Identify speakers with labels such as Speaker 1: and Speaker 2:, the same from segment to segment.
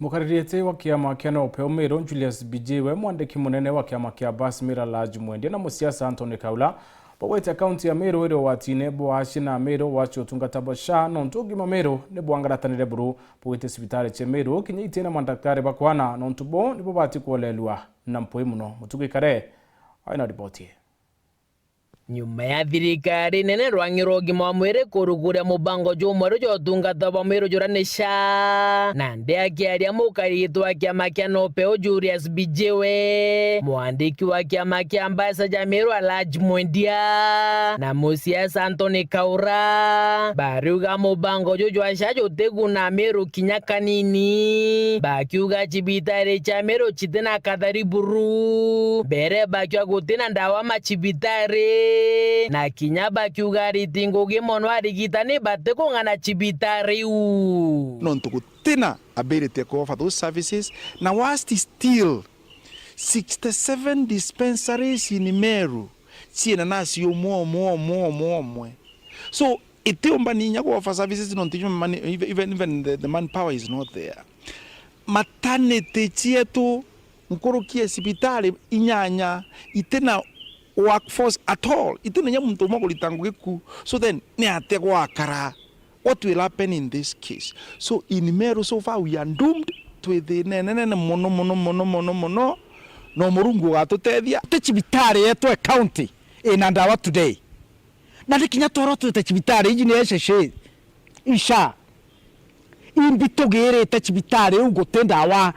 Speaker 1: Mukaririete wa kiama kia Upeo Meru Julius Bijiwe mwandiki munene wa kiama kia Basimira Large Mwende na musiasa Anthony Kaula bawete kaunti ya Meru ero watine boashi na Meru wacho utungata basha nontugi ma Meru ne bwangaratanire buru bawete sibitare che Meru kinyite na mandakare bakwana nontubo nibo bati kuolelwa na mpoi muno mutugi kare aina ripoti.
Speaker 2: Nyuma ya thirikari nene rwang'iro ũgima wa mwĩrĩ kũrugũria mũbango jũmwe rũjo ũtungata wa mwĩrĩ jũranisha na ndĩ akĩaria mũkarĩtwo wa kĩama kĩa Upeo Julius Bijiwe, mwandiki wa kĩama kĩa Basimira Large Mwende na mũsiasa Anthony Kaula bariuga mũbango jũjũ acajo teguna Meru kinya kanini bakiuga chibitari cha Meru chitena kathari buru bere bakiuga gũtena ndawa machibitari na kinyaba kiugari tingo gimono arigitani bate ko ngana chibitari u
Speaker 3: nonto kutina ability to offer those services na wasti still 67 dispensaries in Meru china nasi yo mo so itiomba ninya ko offer services nonto even the manpower is not there. Maternity chietu nkorokie sibitari inyanya itena workforce at all. Itena nyamuntu magolitangugeku. So then ne ategwa akara. What will happen in this case? So in Meru so far we are doomed to the mono no murungu gatutedia techibitare yetu county in Nyandarua today. Na dikinya toro tu techibitare iji ne sheshe isha imbitogere techibitare ugotenda wa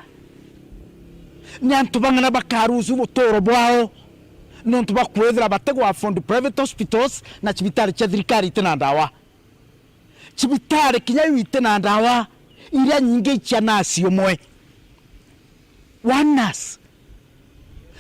Speaker 3: nyantu bangana bakaruzu butoro bwao nontu bakwethera bategwa fund private hospitals na chibitari cha thirikari tena ndawa chibitari kinya wite na ndawa iria nyingi cha nasi omwe wanas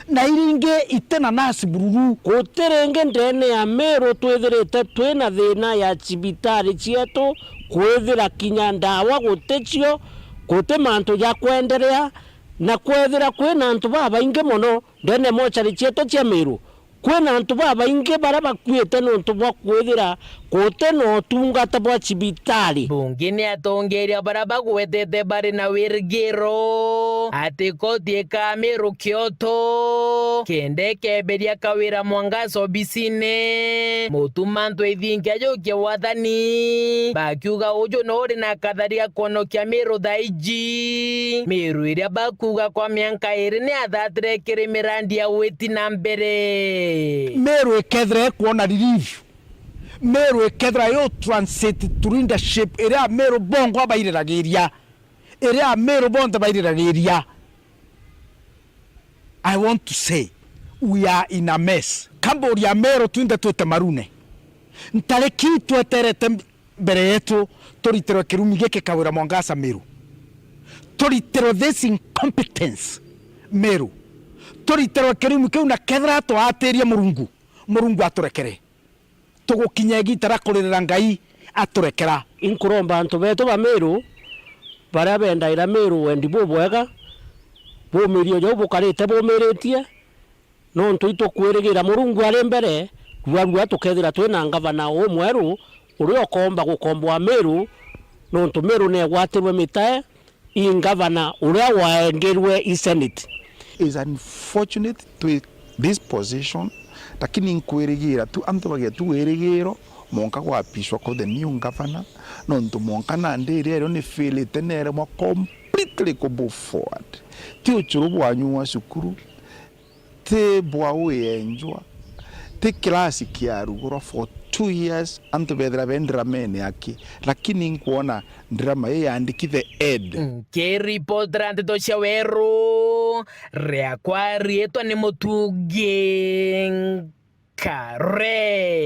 Speaker 3: na iringe itena nasi bururu
Speaker 4: koterenge ndene ya Meru twetherete twena thina ya chibitari chietu kwethera kinya ndawa gutechio kote manto ya kwenderea na kwethera kwena antu babainge mono ndene mochari chieto chia Meru kwena antu babainge bara bakwete nontu bakwethera kote no tungata bwa chibitari
Speaker 2: bungine atongeria bara bagwetete bari na wirigiro ati koti ka Meru Kyoto kende keberia kawira mwangaso bisine mutumanto ithingia joke wathani bakiuga ujo nori na katharia kono kia Meru thaiji Meru iria bakuga kwa mianka iri ni athatire kiri mirandi ya weti na mbere
Speaker 3: Meru ekethre kuona relief. Meru ekethra yo transit to leadership area Meru bongo abairiragiria area Meru bongo abairiragiria. I want to say we are in a mess. Cambodia Meru twinde twete marune ntareki tweterete mbere yetu turitero kirumi gike kawira mwangasa Meru turitero this incompetence Meru turitero kirumi kiuna kethra to ateria murungu aturekere tugukinya gitara kurira Ngai aturekera
Speaker 4: inkuromba antu betu ba Meru bara bendaira Meru wendi bubwega bumirio jo bukarite bumiretie nontu itukwirigira murungu ari mbere rwa tukethira twina ngavana omweru uri okomba gukombwa Meru nontu Meru ne gwatirwe mitae ingavana uri waengerwe i Senate
Speaker 3: is unfortunate to this position lakini nkwirigira tu antu bagia tu erigiro monka kwa piswa ko the new governor nontu monka na ndiri ero ni feel tenere mo completely go move forward ti uchuru bwanyu wa sukuru te bwa enjoy te klasi kia ruguro for 2 years antu bedra bendra mene aki lakini nkuona drama ye andiki the ed
Speaker 2: ke report rante to shaweru reakwa rieto ni mutugen kare.